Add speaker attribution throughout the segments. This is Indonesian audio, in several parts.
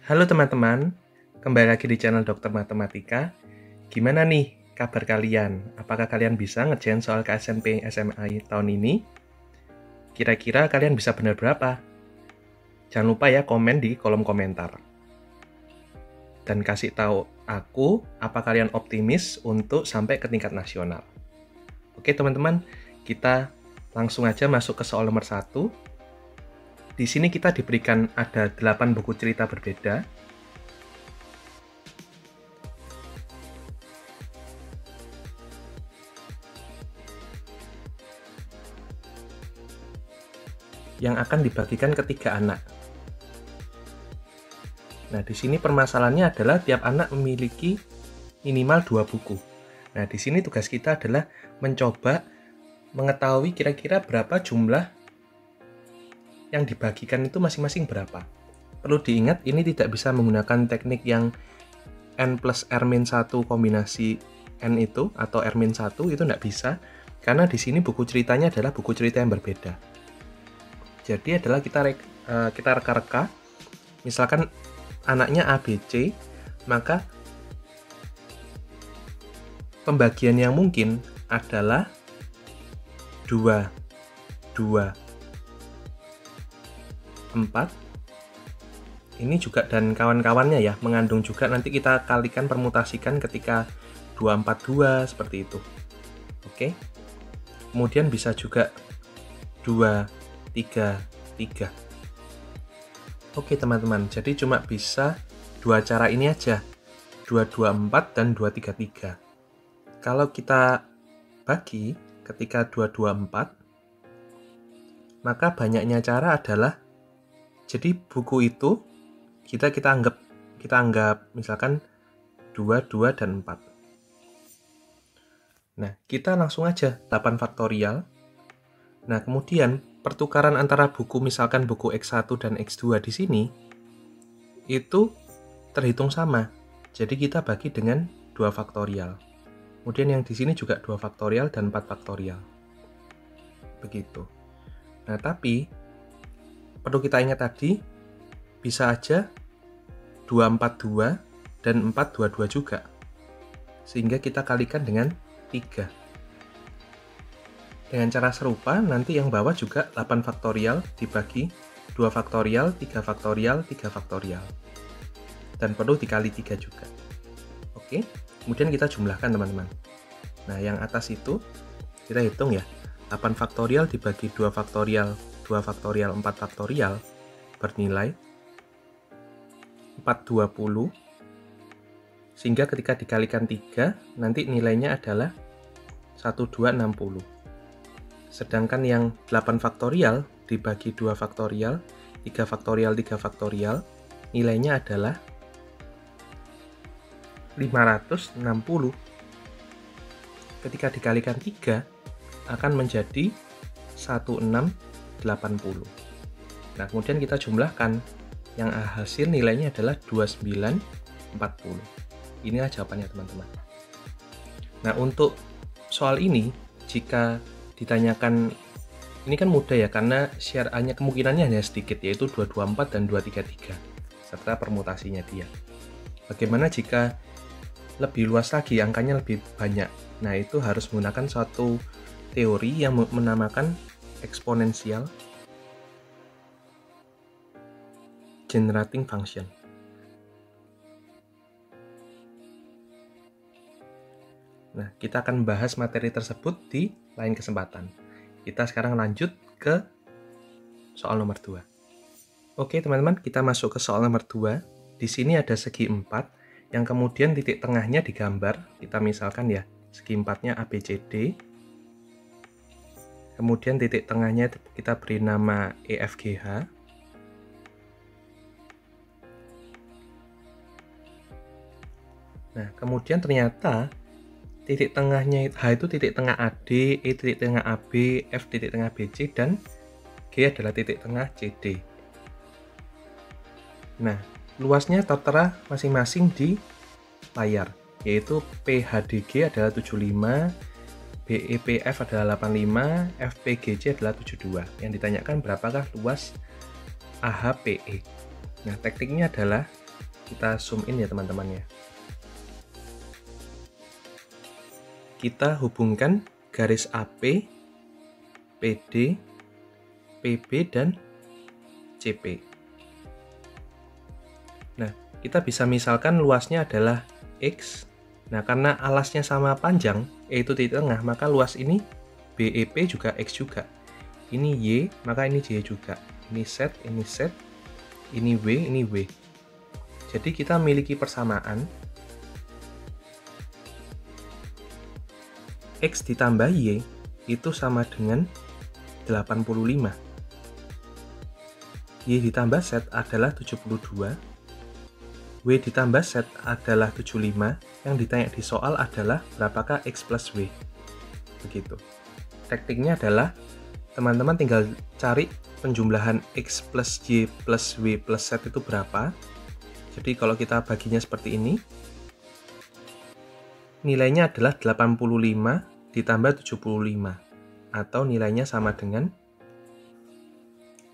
Speaker 1: Halo teman-teman, kembali lagi di channel Dokter Matematika. Gimana nih kabar kalian? Apakah kalian bisa ngerjain soal KSMP SMA tahun ini? Kira-kira kalian bisa benar berapa? Jangan lupa ya komen di kolom komentar. Dan kasih tahu aku apa kalian optimis untuk sampai ke tingkat nasional. Oke teman-teman, kita langsung aja masuk ke soal nomor 1. Di sini kita diberikan ada 8 buku cerita berbeda. Yang akan dibagikan ke 3 anak. Nah, di sini permasalahannya adalah tiap anak memiliki minimal 2 buku. Nah, di sini tugas kita adalah mencoba mengetahui kira-kira berapa jumlah yang dibagikan itu masing-masing berapa. Perlu diingat, ini tidak bisa menggunakan teknik yang N plus R-1 kombinasi N itu, atau R-1 itu tidak bisa, karena di sini buku ceritanya adalah buku cerita yang berbeda. Jadi adalah kita reka-reka, misalkan anaknya ABC, maka pembagian yang mungkin adalah 2, 2, 4. Ini juga dan kawan-kawannya ya, mengandung juga nanti kita kalikan permutasikan ketika 242 seperti itu. Oke. Kemudian bisa juga 2, 3, 3. Oke teman-teman, jadi cuma bisa 2 cara ini aja, 224 dan 233. Kalau kita bagi ketika 224, maka banyaknya cara adalah, jadi buku itu kita anggap misalkan 2, 2, dan 4. Nah, kita langsung aja 8 faktorial. Nah, kemudian pertukaran antara buku, misalkan buku X1 dan X2 di sini, itu terhitung sama. Jadi kita bagi dengan 2 faktorial. Kemudian yang di sini juga 2 faktorial dan 4 faktorial. Begitu. Nah, tapi perlu kita ingat tadi, bisa aja 242 dan 422 juga. Sehingga kita kalikan dengan 3. Dengan cara serupa, nanti yang bawah juga 8 faktorial dibagi 2 faktorial, 3 faktorial, 3 faktorial. Dan perlu dikali 3 juga. Oke, kemudian kita jumlahkan teman-teman. Nah, yang atas itu kita hitung ya. 8 faktorial dibagi 2 faktorial, 2 faktorial, 4 faktorial bernilai 420. Sehingga ketika dikalikan 3, nanti nilainya adalah 1260. Sedangkan yang 8 faktorial dibagi 2 faktorial, 3 faktorial, 3 faktorial, nilainya adalah 560. Ketika dikalikan 3, akan menjadi 1680. Nah, kemudian kita jumlahkan, yang hasil nilainya adalah 2940. Inilah jawabannya teman-teman. Nah, untuk soal ini, jika ditanyakan, ini kan mudah ya, karena hanya kemungkinannya hanya sedikit, yaitu 224 dan 233 serta permutasinya dia. Bagaimana jika lebih luas lagi, angkanya lebih banyak? Nah, itu harus menggunakan suatu teori yang menamakan eksponensial generating function. Nah, kita akan bahas materi tersebut di lain kesempatan. Kita sekarang lanjut ke soal nomor 2. Oke teman-teman, kita masuk ke soal nomor 2. Di sini ada segi 4, yang kemudian titik tengahnya digambar. Kita misalkan ya, segi 4-nya ABCD. Kemudian titik tengahnya kita beri nama EFGH. Nah, kemudian ternyata titik tengahnya H itu titik tengah AD, E titik tengah AB, F titik tengah BC, dan G adalah titik tengah CD. Nah, luasnya tertera masing-masing di layar, yaitu PHDG adalah 75, BEPF adalah 85, FPGC adalah 72. Yang ditanyakan berapakah luas AHPE. Nah, tekniknya adalah Kita zoom in ya teman-teman ya. Kita hubungkan garis AP, PD, PB, dan CP. Nah, kita bisa misalkan luasnya adalah X. Nah, karena alasnya sama panjang, yaitu titik tengah, maka luas ini BEP juga X juga. Ini Y, maka ini Y juga. Ini Z, ini W, ini W. Jadi kita memiliki persamaan X ditambah Y itu sama dengan 85. Y ditambah Z adalah 72. W ditambah Z adalah 75. Yang ditanya di soal adalah berapakah X plus W. Begitu. Tekniknya adalah teman-teman tinggal cari penjumlahan X plus Y plus W plus Z itu berapa. Jadi kalau kita baginya seperti ini, nilainya adalah 85 ditambah 75, atau nilainya sama dengan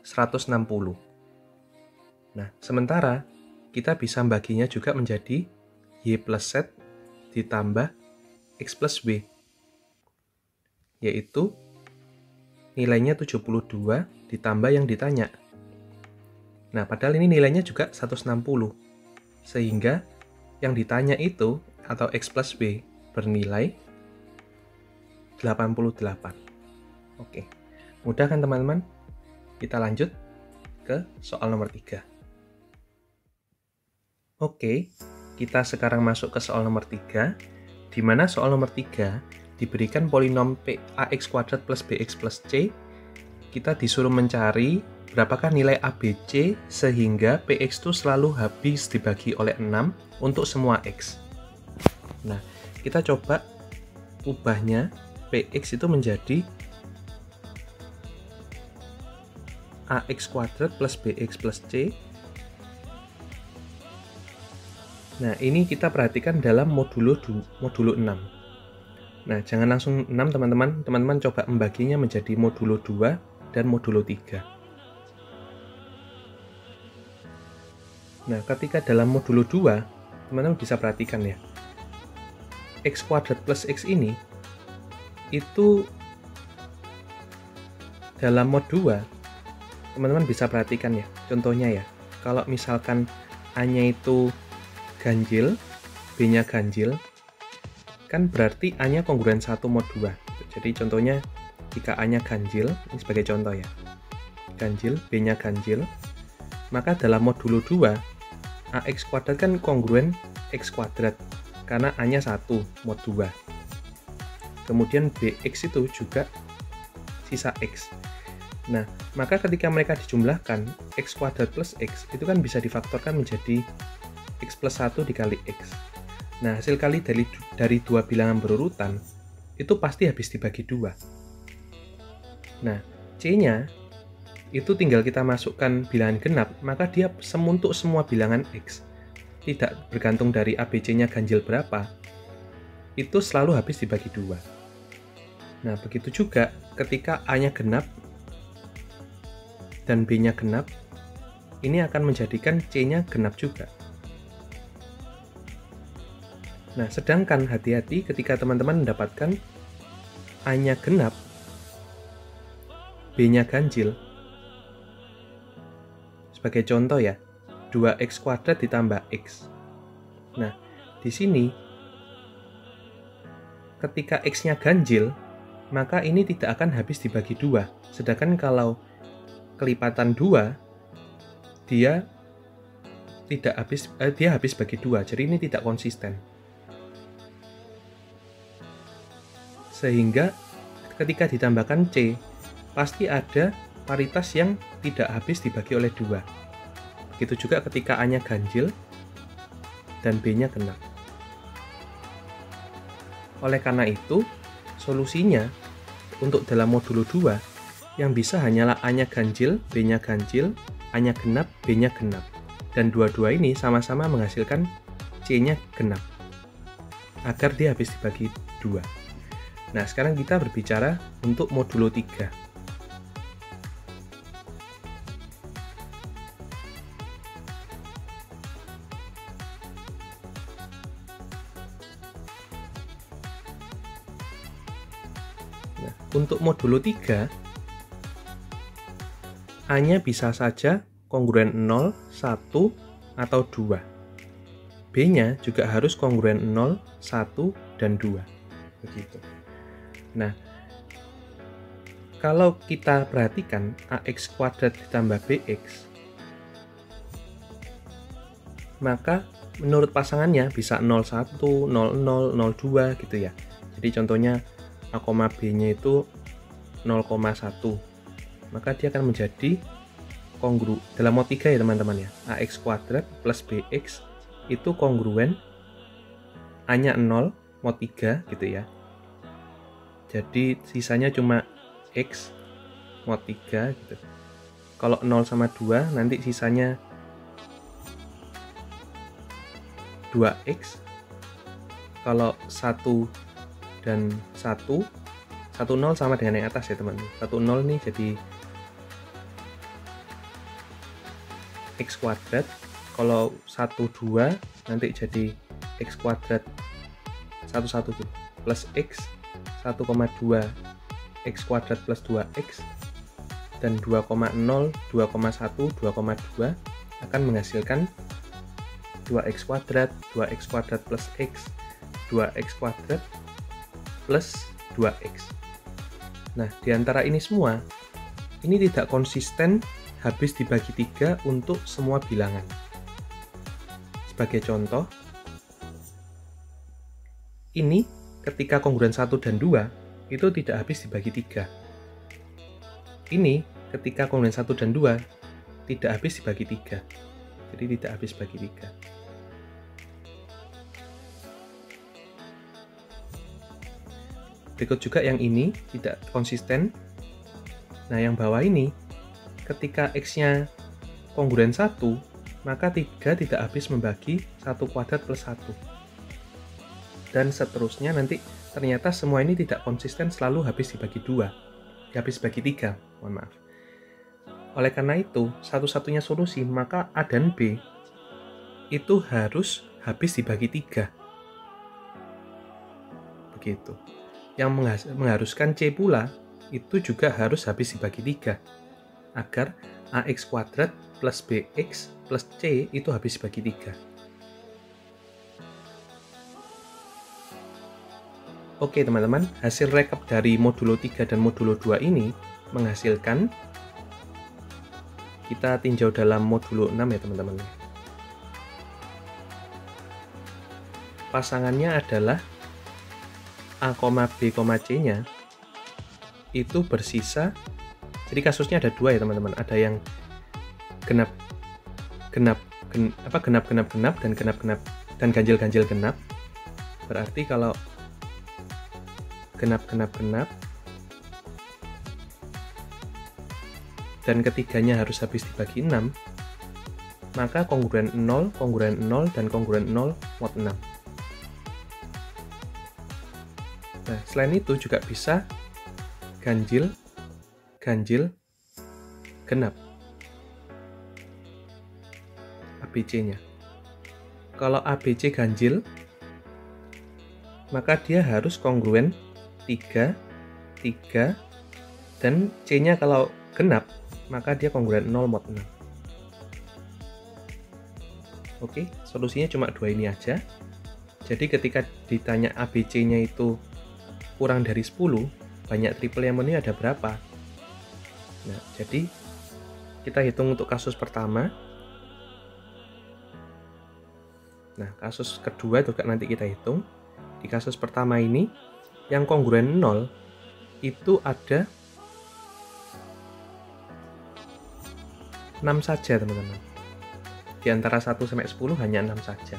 Speaker 1: 160. Nah, sementara kita bisa membaginya juga menjadi Y plus Z ditambah X plus W, yaitu nilainya 72 ditambah yang ditanya. Nah, padahal ini nilainya juga 160. Sehingga yang ditanya itu, atau X plus W, bernilai 88. Oke, mudah kan teman-teman? Kita lanjut ke soal nomor 3. Oke, kita sekarang masuk ke soal nomor 3, di mana soal nomor 3 diberikan polinom ax kuadrat plus bx plus c. Kita disuruh mencari berapakah nilai ABC sehingga px itu selalu habis dibagi oleh 6 untuk semua x. Nah, kita coba ubahnya px itu menjadi ax kuadrat plus bx plus c. Nah, ini kita perhatikan dalam modulo 6. Nah, jangan langsung 6 teman-teman. Teman-teman coba membaginya menjadi modulo 2 dan modulo 3. Nah, ketika dalam modulo 2, teman-teman bisa perhatikan ya. X kuadrat plus X ini, itu dalam mod 2, teman-teman bisa perhatikan ya. Contohnya ya, kalau misalkan A-nya itu ganjil, B-nya ganjil, kan berarti A-nya kongruen 1 mod 2. Jadi contohnya, jika A-nya ganjil, ini sebagai contoh ya, ganjil, B-nya ganjil, maka dalam modulo 2, AX kuadrat kan kongruen X kuadrat, karena A-nya 1 mod 2. Kemudian BX itu juga sisa X. Nah, maka ketika mereka dijumlahkan, X kuadrat plus X, itu kan bisa difaktorkan menjadi X plus 1 dikali X. Nah, hasil kali dari dua bilangan berurutan, itu pasti habis dibagi 2. Nah, C-nya itu tinggal kita masukkan bilangan genap, maka dia untuk semua bilangan X. Tidak bergantung dari ABC-nya ganjil berapa, itu selalu habis dibagi 2. Nah, begitu juga ketika A-nya genap dan B-nya genap, ini akan menjadikan C-nya genap juga. Nah, sedangkan hati-hati ketika teman-teman mendapatkan A-nya genap, B-nya ganjil. Sebagai contoh ya, 2x kuadrat ditambah x. Nah, di sini ketika x-nya ganjil, maka ini tidak akan habis dibagi 2. Sedangkan kalau kelipatan 2, dia habis bagi 2. Jadi ini tidak konsisten. Sehingga ketika ditambahkan C, pasti ada paritas yang tidak habis dibagi oleh 2. Begitu juga ketika A-nya ganjil dan B-nya genap. Oleh karena itu, solusinya untuk dalam modulo 2 yang bisa hanyalah A-nya ganjil, B-nya ganjil, A-nya genap, B-nya genap. Dan dua-dua ini sama-sama menghasilkan C-nya genap. Agar dia habis dibagi 2. Nah, sekarang kita berbicara untuk modulo 3. Nah, untuk modulo 3, A-nya bisa saja kongruen 0, 1, atau 2. B-nya juga harus kongruen 0, 1, dan 2. Begitu. Nah, kalau kita perhatikan AX kuadrat ditambah BX, maka menurut pasangannya bisa 01, 00, 02 gitu ya. Jadi contohnya A, B-nya itu 0,1. Maka dia akan menjadi kongru dalam mod 3 ya teman-teman ya. AX kuadrat plus BX itu kongruen A-nya 0, mod 3 gitu ya. Jadi sisanya cuma X mod 3 gitu. Kalau 0 sama 2 nanti sisanya 2X. Kalau 1 dan 1 0 sama dengan yang atas ya teman-teman. 1 0 nih jadi X kuadrat. Kalau 1 2 nanti jadi X kuadrat 1 1 plus X 1,2 X kuadrat plus 2X, dan 2,0, 2,1, 2,2 akan menghasilkan 2X kuadrat, 2X kuadrat plus X, 2X kuadrat plus 2X. Nah, di antara ini semua, ini tidak konsisten habis dibagi 3 untuk semua bilangan. Sebagai contoh, ini ketika kongruen 1 dan 2, itu tidak habis dibagi 3. Ini ketika kongruen 1 dan 2 tidak habis dibagi 3. Jadi tidak habis bagi 3. Berikut juga yang ini tidak konsisten. Nah, yang bawah ini ketika X-nya kongruen 1, maka 3 tidak habis membagi 1 kuadrat plus 1. Dan seterusnya nanti ternyata semua ini tidak konsisten selalu habis dibagi 2, habis bagi 3, mohon maaf. Oleh karena itu, satu-satunya solusi maka A dan B itu harus habis dibagi 3. Begitu. Yang mengharuskan C pula itu juga harus habis dibagi 3 agar AX kuadrat plus BX plus C itu habis dibagi 3. Oke teman-teman, hasil rekap dari modulo 3 dan modulo 2 ini menghasilkan, kita tinjau dalam modulo 6 ya teman-teman. Pasangannya adalah A, B, C-nya itu bersisa, jadi kasusnya ada 2 ya teman-teman, ada yang genap dan genap dan ganjil genap. Berarti kalau genap dan ketiganya harus habis dibagi 6, maka kongruen 0, dan kongruen 0 mod 6. Nah, selain itu juga bisa ganjil genap ABC-nya. Kalau ABC ganjil, maka dia harus kongruen 3, dan C-nya kalau genap, maka dia kongruen 0 mod 6. Oke, solusinya cuma 2 ini aja. Jadi ketika ditanya ABC-nya itu kurang dari 10, banyak triple yang memenuhi ada berapa? Nah, jadi kita hitung untuk kasus pertama. Nah, kasus kedua juga nanti kita hitung. Di kasus pertama ini, yang kongruen 0 itu ada 6 saja teman-teman. Di antara 1 sampai 10 hanya 6 saja.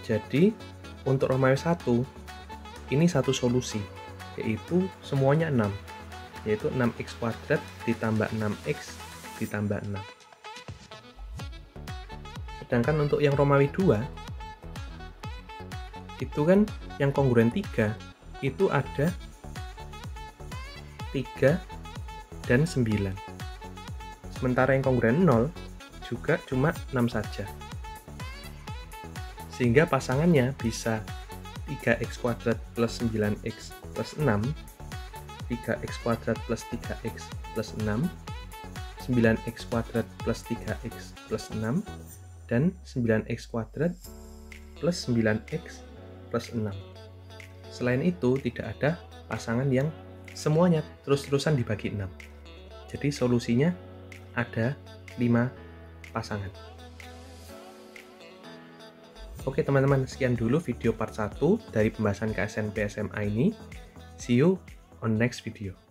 Speaker 1: Jadi untuk Romawi 1 ini satu solusi, yaitu semuanya 6, yaitu 6x kuadrat ditambah 6x ditambah 6. Sedangkan untuk yang Romawi 2 itu kan yang kongruen 3 itu ada 3 dan 9. Sementara yang kongruen 0 juga cuma 6 saja. Sehingga pasangannya bisa 3x kuadrat plus 9x plus 6 3x kuadrat plus 3x plus 6, 9x kuadrat plus 3x plus 6, dan 9x kuadrat plus 9x plus 6. Selain itu, tidak ada pasangan yang semuanya terus-terusan dibagi 6. Jadi solusinya ada 5 pasangan. Oke teman-teman, sekian dulu video part 1 dari pembahasan KSNP SMA ini. See you on next video.